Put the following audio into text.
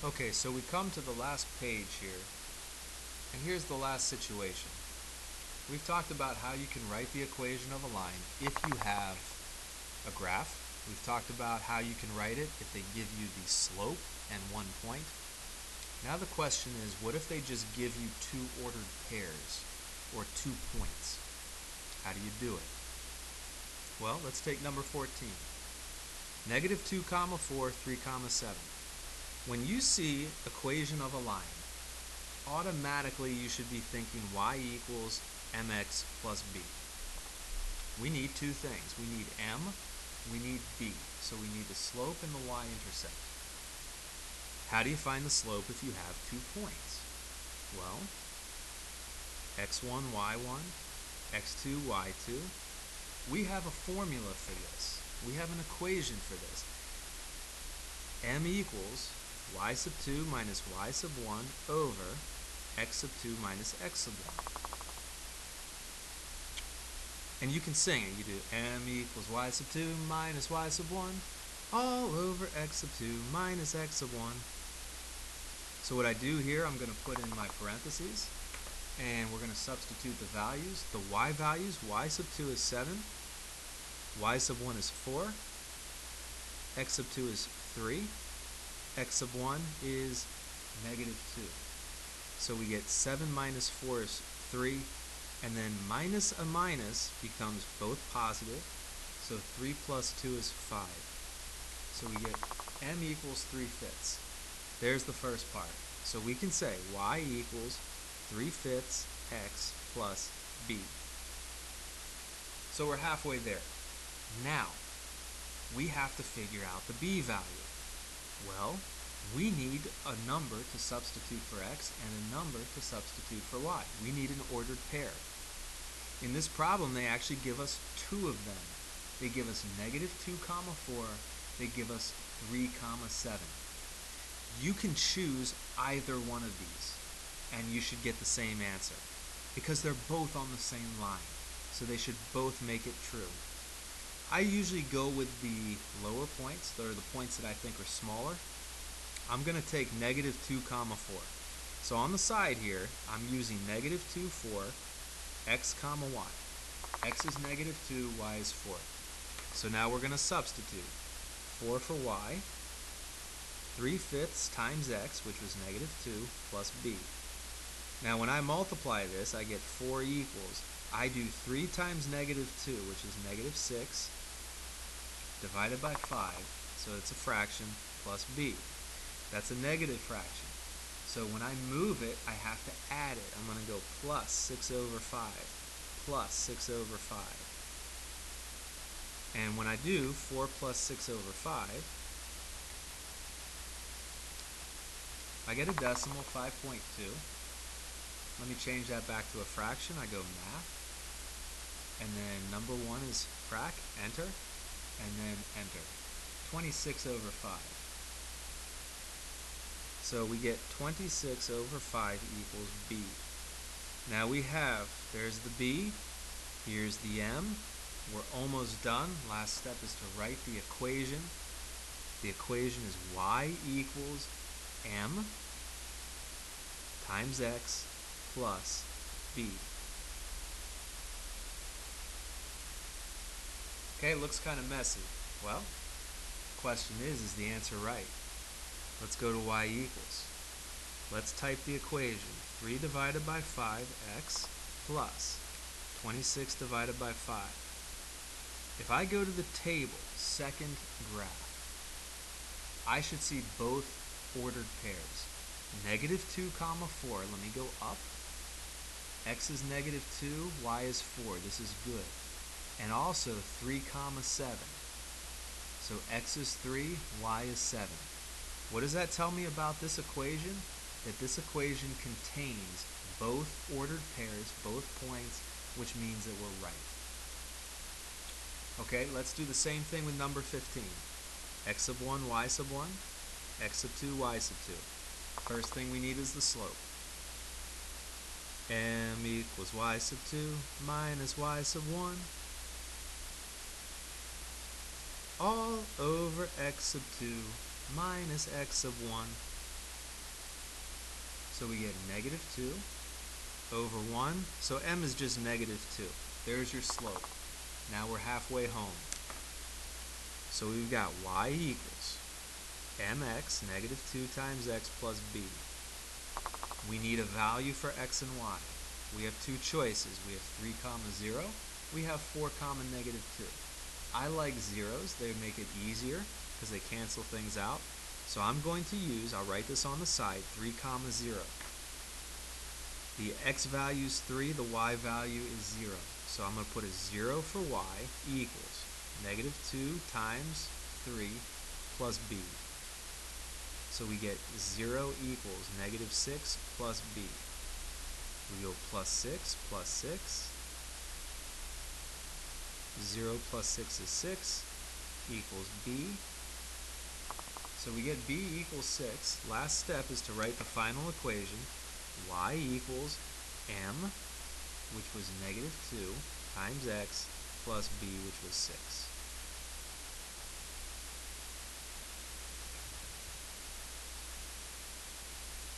Okay, so we come to the last page here, and here's the last situation. We've talked about how you can write the equation of a line if you have a graph. We've talked about how you can write it if they give you the slope and 1 point. Now the question is, what if they just give you two ordered pairs, or 2 points? How do you do it? Well, let's take number 14. Negative 2 comma 4, 3 comma 7. When you see equation of a line, automatically you should be thinking y equals mx plus b. We need two things. We need m, we need b. So we need the slope and the y-intercept. How do you find the slope if you have 2 points? Well, x1, y1, x2, y2. We have a formula for this. We have an equation for this. M equals y sub 2 minus y sub 1 over x sub 2 minus x sub 1. And you can sing it. You do m equals y sub 2 minus y sub 1 all over x sub 2 minus x sub 1. So what I do here, I'm going to put in my parentheses, and we're going to substitute the values. The y values, y sub 2 is 7, y sub 1 is 4, x sub 2 is 3, x sub 1 is negative 2. So we get 7 minus 4 is 3, and then minus a minus becomes both positive, so 3 plus 2 is 5. So we get m equals 3/5. There's the first part. So we can say y equals 3/5 x plus b. So we're halfway there. Now, we have to figure out the b value. Well, we need a number to substitute for x and a number to substitute for y. We need an ordered pair. In this problem, they actually give us two of them. They give us negative 2 comma 4. They give us 3 comma 7. You can choose either one of these, and you should get the same answer, because they're both on the same line, so they should both make it true. I usually go with the lower points, or the points that I think are smaller. I'm going to take negative 2 comma 4. So on the side here, I'm using negative 2, 4, x comma y. X is negative 2, y is 4. So now we're going to substitute 4 for y, 3/5 times x, which was negative 2, plus b. Now when I multiply this, I get 4 equals. I do 3 times negative 2, which is negative 6, divided by 5, so it's a fraction, plus b. That's a negative fraction. So when I move it, I have to add it. I'm going to go plus 6 over 5, plus 6 over 5. And when I do 4 plus 6 over 5, I get a decimal, 5.2. Let me change that back to a fraction. I go math, and then number 1 is frac, enter, and then enter. 26 over 5. So we get 26 over 5 equals b. Now we have, there's the b, here's the m. We're almost done. Last step is to write the equation. The equation is y equals m times x plus b. Okay, it looks kind of messy. Well, the question is the answer right? Let's go to y equals. Let's type the equation. 3 divided by 5x plus 26 divided by 5. If I go to the table, second graph, I should see both ordered pairs. Negative 2 comma 4. Let me go up. X is negative 2, y is 4. This is good. And also 3 comma 7. So x is 3, y is 7. What does that tell me about this equation? That this equation contains both ordered pairs, both points, which means that we're right. Okay, let's do the same thing with number 15. X sub 1, y sub 1, x sub 2, y sub 2. First thing we need is the slope. M equals y sub 2 minus y sub 1 all over x sub 2 minus x sub 1. So we get negative 2 over 1. So m is just negative 2. There's your slope. Now we're halfway home. So we've got y equals mx, negative 2 times x plus b. We need a value for x and y. We have two choices. We have 3 comma 0. We have 4 comma negative 2. I like zeros. They make it easier because they cancel things out. So I'm going to use, I'll write this on the side, 3 comma 0. The x value is 3, the y value is 0. So I'm going to put a 0 for y equals negative 2 times 3 plus b. So we get 0 equals negative 6 plus b. We go plus 6 plus 6. 0 plus 6 is 6 equals b. So we get b equals 6. Last step is to write the final equation. Y equals m, which was negative 2, times x, plus b, which was 6.